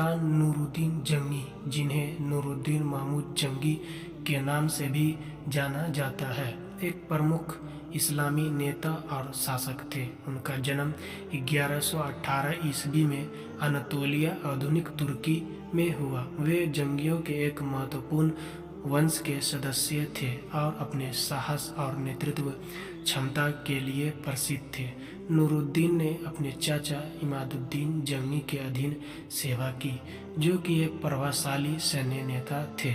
नूरुद्दीन जंगी, जिन्हें नूरुद्दीन महमूद जंगी के नाम से भी जाना जाता है, एक प्रमुख इस्लामी नेता और शासक थे। उनका जन्म 1118 ईस्वी में अनातोलिया, आधुनिक तुर्की में हुआ। वे जंगियों के एक महत्वपूर्ण वंश के सदस्य थे और अपने साहस और नेतृत्व क्षमता के लिए प्रसिद्ध थे। नूरुद्दीन ने अपने चाचा इमादुद्दीन जंगी के अधीन सेवा की, जो कि एक प्रभावशाली सैन्य नेता थे।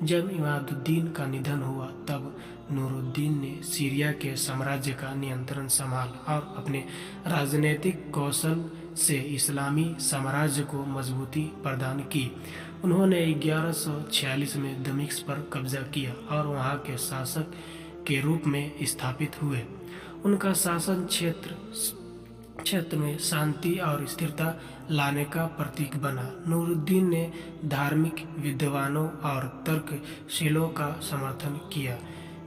जब इमादुद्दीन का निधन हुआ, तब नूरुद्दीन ने सीरिया के साम्राज्य का नियंत्रण संभाला और अपने राजनीतिक कौशल से इस्लामी साम्राज्य को मजबूती प्रदान की। उन्होंने 1146 में दमिश्क पर कब्जा किया और वहां के शासक के रूप में स्थापित हुए। उनका शासन क्षेत्र में शांति और स्थिरता लाने का प्रतीक बना। नूरुद्दीन ने धार्मिक विद्वानों और तर्कशीलों का समर्थन किया,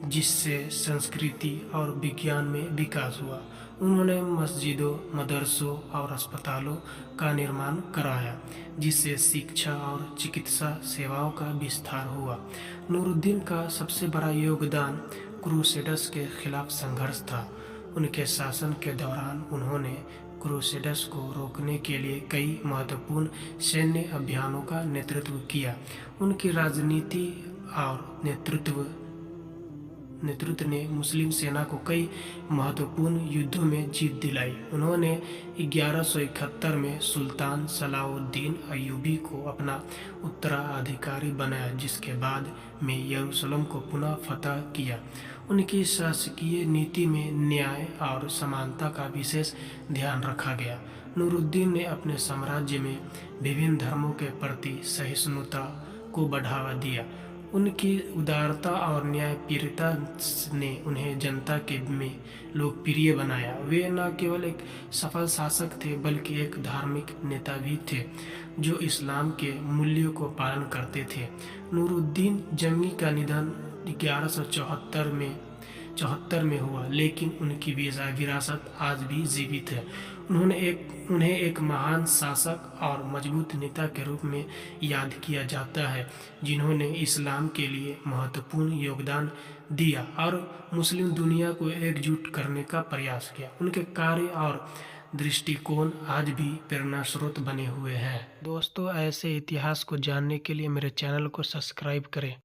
जिससे संस्कृति और विज्ञान में विकास हुआ। उन्होंने मस्जिदों, मदरसों और अस्पतालों का निर्माण कराया, जिससे शिक्षा और चिकित्सा सेवाओं का विस्तार हुआ। नूरुद्दीन का सबसे बड़ा योगदान क्रूसेडर्स के खिलाफ संघर्ष था। उनके शासन के दौरान उन्होंने क्रूसेडर्स को रोकने के लिए कई महत्वपूर्ण सैन्य अभियानों का नेतृत्व किया। उनकी राजनीति और नेतृत्व ने मुस्लिम सेना को कई महत्वपूर्ण युद्धों में जीत दिलाई। उन्होंने 1171 में सुल्तान सलाउद्दीन अय्यूबी को अपना उत्तराधिकारी बनाया, जिसके बाद में यरूशलेम को पुनः फतह किया। उनकी शासकीय नीति में न्याय और समानता का विशेष ध्यान रखा गया। नूरुद्दीन ने अपने साम्राज्य में विभिन्न धर्मों के प्रति सहिष्णुता को बढ़ावा दिया। उनकी उदारता और न्यायप्रियता ने उन्हें जनता के में लोकप्रिय बनाया। वे न केवल एक सफल शासक थे, बल्कि एक धार्मिक नेता भी थे, जो इस्लाम के मूल्यों को पालन करते थे। नूरुद्दीन जंगी का निधन 1174 में हुआ, लेकिन उनकी विरासत आज भी जीवित है। उन्हें एक महान शासक और मजबूत नेता के रूप में याद किया जाता है, जिन्होंने इस्लाम के लिए महत्वपूर्ण योगदान दिया और मुस्लिम दुनिया को एकजुट करने का प्रयास किया। उनके कार्य और दृष्टिकोण आज भी प्रेरणा स्रोत बने हुए हैं। दोस्तों, ऐसे इतिहास को जानने के लिए मेरे चैनल को सब्सक्राइब करें।